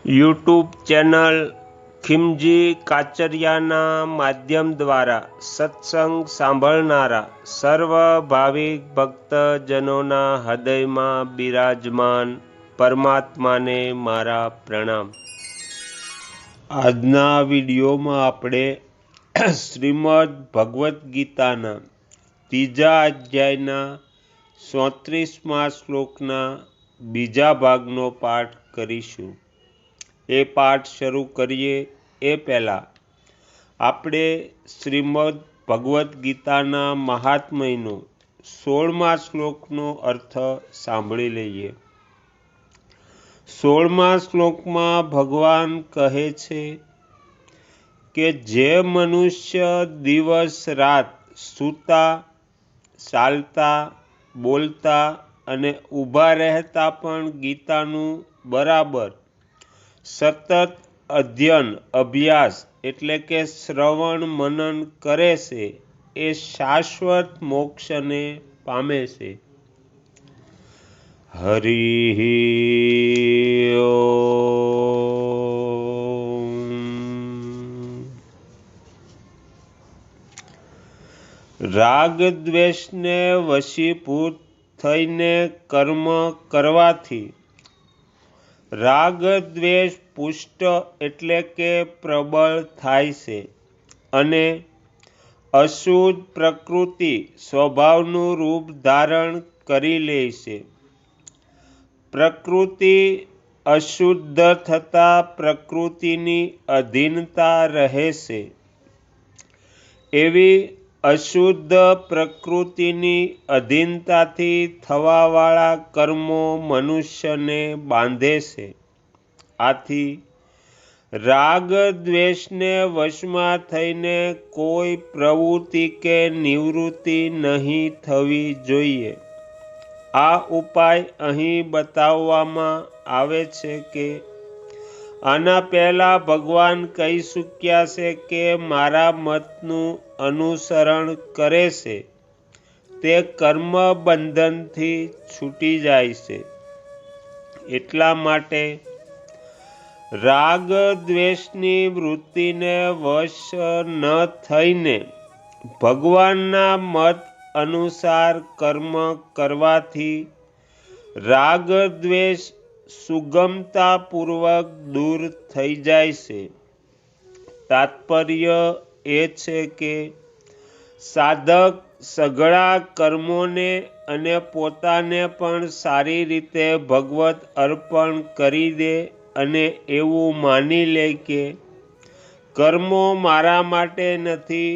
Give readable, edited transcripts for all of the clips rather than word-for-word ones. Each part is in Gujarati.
યુટ્યુબ ચેનલ ખીમજી કાચરિયાના માધ્યમ દ્વારા સત્સંગ સાંભળનારા સર્વ ભાવિક ભક્તજનોના હૃદયમાં બિરાજમાન પરમાત્માને મારા પ્રણામ। આજના વિડીયોમાં આપણે શ્રીમદ ભગવદ્ ગીતાના ત્રીજા અધ્યાયના 34મા શ્લોકના બીજા ભાગનો પાઠ કરીશું। એ પાઠ શરૂ કરીએ એ પહેલાં આપણે શ્રીમદ ભગવદ્ ગીતાના મહાત્મ્યનો 16મા શ્લોકનો અર્થ સાંભળી લઈએ। 16મા શ્લોકમાં ભગવાન કહે છે કે જે મનુષ્ય દિવસ રાત સૂતા, ચાલતા, બોલતા અને ઊભા રહેતા પણ ગીતાનું બરાબર સતત અધ્યયન અભ્યાસ એટલે કે શ્રવણ મનન કરે છે એ શાશ્વત મોક્ષને પામે છે। હરિ ઓમ। રાગ દ્વેષને વશીભૂત થઈને કર્મ કરવાથી રાગ દ્વેષ પુષ્ટ એટલે કે પ્રબળ થાય છે અને અશુદ્ધ પ્રકૃતિ સ્વભાવનું રૂપ ધારણ કરી લે છે। પ્રકૃતિ અશુદ્ધ થતાં પ્રકૃતિની અધીનતા રહે છે। એવી અશુદ્ધ પ્રકૃતિની અધીનતાથી થવાવાળા કર્મો મનુષ્યને બાંધે છે। આથી રાગ દ્વેષને વશમાં થઈને કોઈ પ્રવૃત્તિ કે નિવૃત્તિ નહીં થવી જોઈએ। આ ઉપાય અહીં બતાવવામાં આવે છે કે આના પહેલાં ભગવાન કહી ચૂક્યા છે કે મારા મતનું અનુસરણ કરે છે તે કર્મ બંધનથી છૂટી જાય છે। એટલા માટે રાગ દ્વેષની વૃત્તિને વશ ન થઈને ભગવાનના મત અનુસાર કર્મ કરવાથી રાગ દ્વેષ સુગમતાપૂર્વક દૂર થઈ જાય છે। તાત્પર્ય એ છે કે સાધક સઘળા કર્મોને અને પોતાને પણ સારી રીતે ભગવત અર્પણ કરી દે અને એવું માની લે કે કર્મો મારા માટે નથી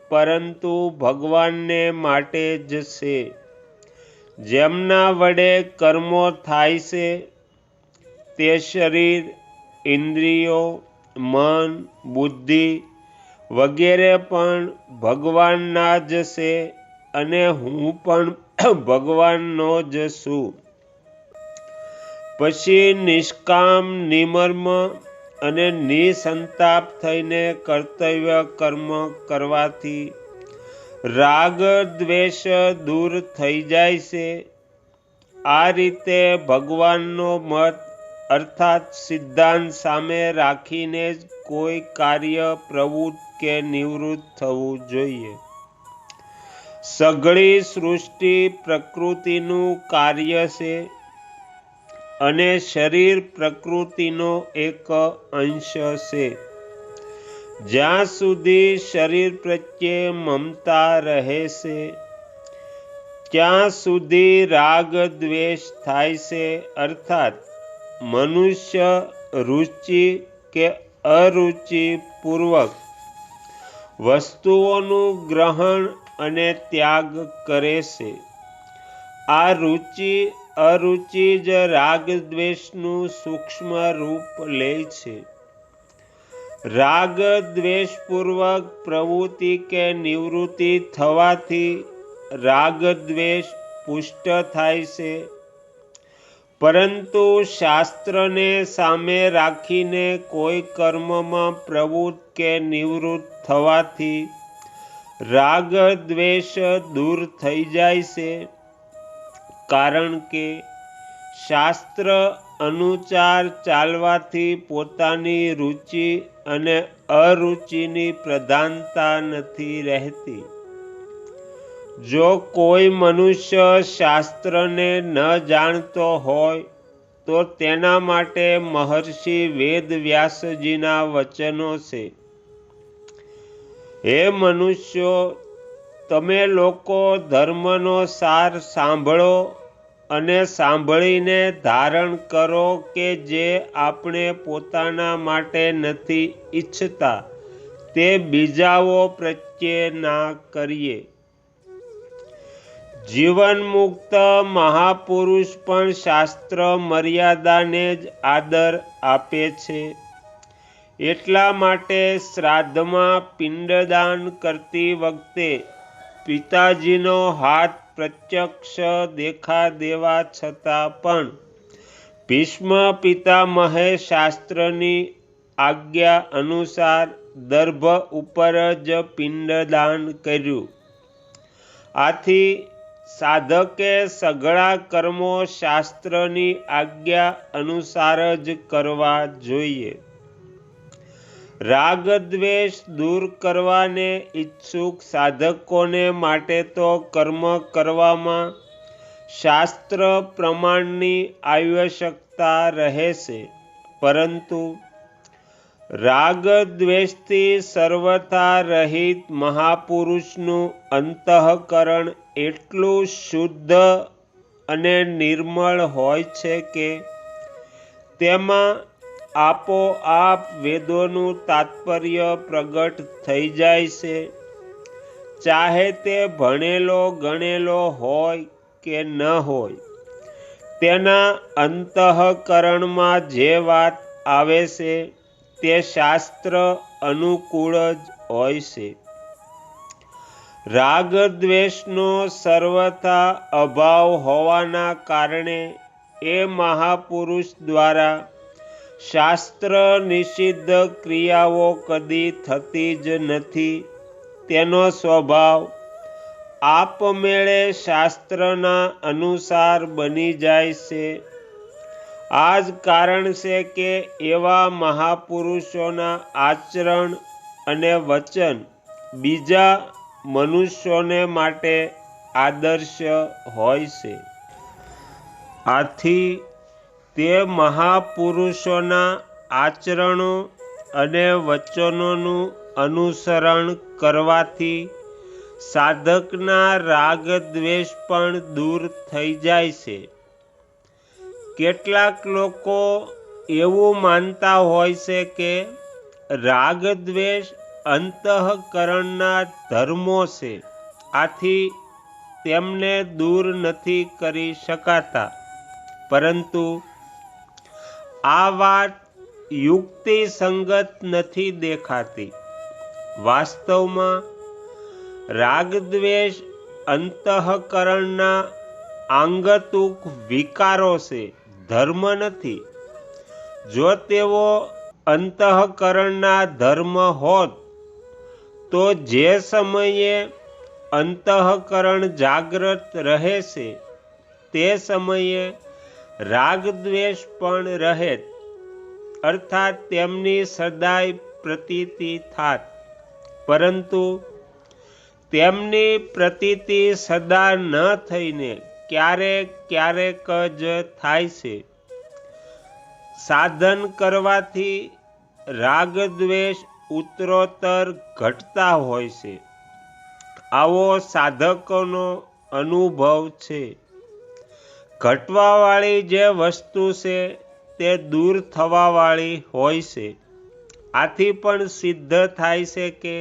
પરંતુ ભગવાનને માટે જ છે। જેમના વડે કર્મો થાય છે તે શરીર, ઇન્દ્રિયો, મન, બુદ્ધિ વગેરે પણ ભગવાનના જ છે અને હું પણ ભગવાનનો જ છું। પછી નિષ્કામ, નિમર્મ અને નિસંતાપ થઈને કર્તવ્ય કર્મ કરવાથી રાગ દ્વેષ દૂર થઈ જાય છે। આ રીતે ભગવાનનો મત અર્થાત સિદ્ધાંત સામે રાખીને જ કોઈ કાર્ય પ્રવૃત્ત કે નિવૃત્ત થવું જોઈએ। સઘળી સૃષ્ટિ પ્રકૃતિનું કાર્ય છે અને શરીર પ્રકૃતિનો એક અંશ છે। જ્યાં સુધી શરીર પ્રત્યે મમતા રહે છે ત્યાં સુધી રાગ દ્વેષ થાય છે અર્થાત મનુષ્ય રુચિ કે અરુચિપૂર્વક વસ્તુઓનું ગ્રહણ અને ત્યાગ કરે છે। આ રુચિ અરુચિ જ રાગ દ્વેષનું સૂક્ષ્મ રૂપ લે છે। રાગ દ્વેષપૂર્વક પ્રવૃત્તિ કે નિવૃત્તિ થવાથી રાગ દ્વેષ પુષ્ટ થાય છે પરંતુ શાસ્ત્રને સામે રાખીને કોઈ કર્મમાં પ્રવૃત્ત કે નિવૃત્ત થવાથી રાગ દ્વેષ દૂર થઈ જાય છે। કારણ કે શાસ્ત્ર અનુસાર ચાલવાથી પોતાની રુચિ અને અરુચિની પ્રધાનતા નથી રહેતી. જો કોઈ મનુષ્ય શાસ્ત્રને ન જાણતો હોય તો તેના માટે મહર્ષિ વેદવ્યાસજીના વચનો છે. હે મનુષ્યો, તમે લોકો ધર્મનો સાર સાંભળો અને સાંભળીને ધારણ કરો કે જે આપણે પોતાના માટે નથી ઈચ્છતા તે બીજાઓ પ્રત્યે ના કરીએ. જીવન મુક્ત મહાપુરુષ પણ શાસ્ત્ર મર્યાદાને જ આદર આપે છે. એટલા માટે શ્રાદ્ધમાં પિંડદાન કરતી વખતે પિતાજીનો હાથ પ્રત્યક્ષ દેખા દેવા છતાં પણ ભીષ્મ પિતામહે શાસ્ત્રની આજ્ઞા અનુસાર દર્ભ ઉપર જ પિંડદાન કર્યું. આથી સાધકે સઘળા કર્મો શાસ્ત્રની આજ્ઞા અનુસાર જ કરવા જોઈએ. રાગ દ્વેષ દૂર કરવાને ઈચ્છુક સાધકોને માટે તો કર્મ કરવામાં શાસ્ત્ર પ્રમાણની આવશ્યકતા રહે છે, પરંતુ રાગ દ્વેષથી સર્વથા રહિત મહાપુરુષનું અંતઃકરણ એટલું શુદ્ધ અને નિર્મળ હોય છે કે તેમાં આપોઆપ વેદોનું તાત્પર્ય પ્રગટ થઈ જાય છે. ચાહે તે ભણેલો ગણેલો હોય કે ન હોય, તેના અંતઃકરણમાં જે વાત આવે છે તે શાસ્ત્ર અનુકૂળ જ હોય છે. રાગ દ્વેષનો સર્વથા અભાવ હોવાના કારણે એ મહાપુરુષ દ્વારા શાસ્ત્ર નિષિદ્ધ ક્રિયાઓ કદી થતી જ નથી. તેનો સ્વભાવ આપમેળે શાસ્ત્રના અનુસાર બની જાય છે. આ જ કારણ છે કે એવા મહાપુરુષોના આચરણ અને વચન બીજા મનુષ્યોને માટે આદર્શ હોય છે. આથી તે મહાપુરુષોના આચરણો અને વચનોનું અનુસરણ કરવાથી સાધકના રાગ દ્વેષ પણ દૂર થઈ જાય છે. કેટલાક લોકો એવું માનતા હોય છે કે રાગ દ્વેષ અંતઃકરણના ધર્મો છે, આથી તેમને દૂર નથી કરી શકાતા. પરંતુ આ વાત યુક્તિસંગત નથી દેખાતી. વાસ્તવમાં રાગ દ્વેષ અંતઃકરણના આંગતુક વિકારો છે, ધર્મ નથી. જો તેઓ અંતઃકરણના ધર્મ હોત તો જે સમયે અંતઃકરણ જાગ્રત રહે છે તે સમયે રાગ દ્વેષ પણ રહેત, અર્થાત તેમની સદાય પ્રતીતિ થાત. પરંતુ તેમની પ્રતીતિ સદા ન થઈને ક્યારેક ક્યારેક જ થાય છે. સાધન કરવાથી રાગ દ્વેષ ઉત્તરોત્તર ઘટતા હોય છે. આવો સાધકોનો અનુભવ છે. ઘટવાવાળી જે વસ્તુ છે તે દૂર થવાવાળી હોય છે. આથી પણ સિદ્ધ થાય છે કે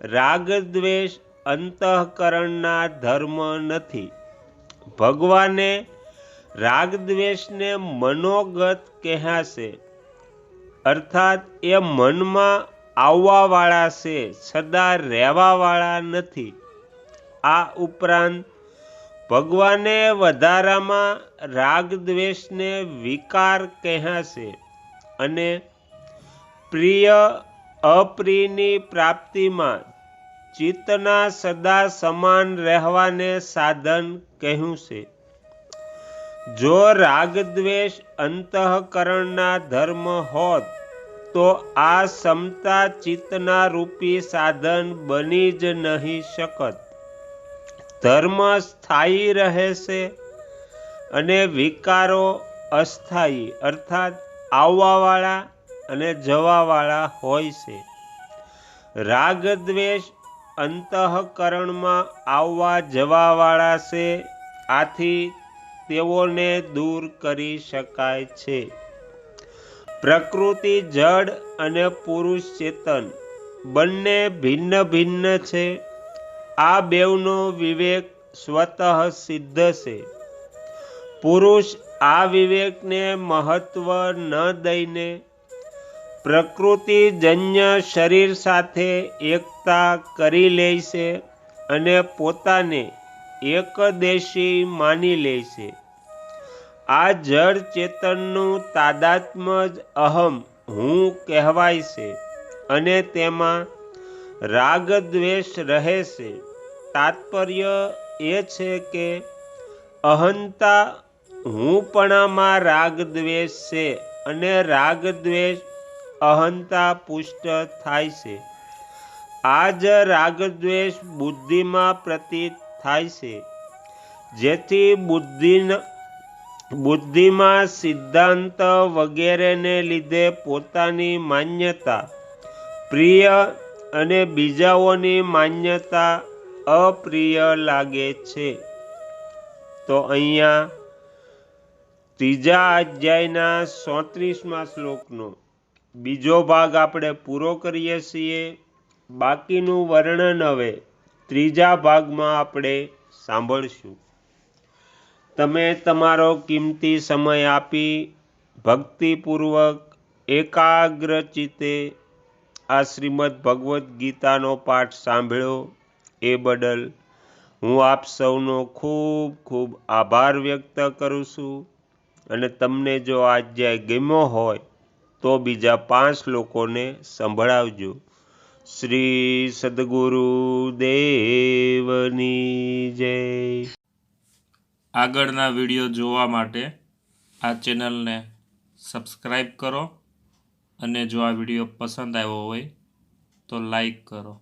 રાગ દ્વેષ અંતઃકરણના ધર્મ નથી. ભગવાને રાગ દ્વેષને મનોગત કહ્યા છે, અર્થાત એ મનમાં આવવાવાળા છે, સદા રહેવાવાળા નથી. આ ઉપરાંત ભગવાને વધારામાં રાગ દ્વેષને વિકાર કહ્યા છે અને પ્રિય અપ્રિયની પ્રાપ્તિમાં ચિત્તના સદા સમાન રહેવાને સાધન કહ્યું છે. જો રાગ દ્વેષ અંતઃકરણના ધર્મ હોત તો આ સમતા ચિત્તના રૂપી સાધન બની જ નહીં શકત. ધર્મ સ્થાયી રહેશે અને વિકારો અસ્થાયી અર્થાત આવવાવાળા અને જવાવાળા હોય છે. રાગ દ્વેષ અંતઃકરણમાં આવવા જવાવાળા છે, આથી તેઓને દૂર કરી શકાય છે. પ્રકૃતિ જડ અને પુરુષ ચેતન બંને ભિન્ન ભિન્ન છે. આ બેવનો વિવેક સ્વતઃ સિદ્ધ છે. પુરુષ આ વિવેકને મહત્વ ન દઈને પ્રકૃતિજન્ય શરીર સાથે એકતા કરી લે છે અને પોતાને એકદેશી માની લે છે. આ જડ ચેતનનું તાદાત્મ્ય જ અહમ હું કહેવાય છે અને તેમાં રાગ દ્વેષ રહે છે. તાત્પર્ય એ છે કે અહંતા હુંપણામાં રાગ દ્વેષ છે અને રાગ દ્વેષ અહંતા પુષ્ટ થાય છે. આ જ રાગ દ્વેષ બુદ્ધિમાં પ્રતીત થાય છે, જેથી બુદ્ધિમાં સિદ્ધાંત વગેરેને લીધે પોતાની માન્યતા પ્રિય અને બીજાઓની માન્યતા અપ્રિય લાગે છે. તો અહીંયા ત્રીજા અધ્યાયના 34મા શ્લોકનો બીજો ભાગ આપણે પૂરો કરીએ છીએ. બાકીનું વર્ણન હવે ત્રીજા ભાગમાં આપણે સાંભળશું. તમે તમારો કિંમતી સમય આપી ભક્તિપૂર્વક એકાગ્ર ચિત્તે આ શ્રીમદ ભગવદ્ ગીતાનો પાઠ સાંભળ્યો એ બદલ હું આપ સૌનો ખૂબ ખૂબ આભાર વ્યક્ત કરું છું. અને તમને જો આ અધ્યાય ગમ્યો હોય તો બીજા 5 લોકોને સંભળાવજો. શ્રી સદ્ગુરુ દેવની જય. આગળના વિડીયો જોવા માટે આ ચેનલને સબસ્ક્રાઈબ કરો અને જો આ વિડીયો પસંદ આવ્યો હોય તો લાઈક કરો.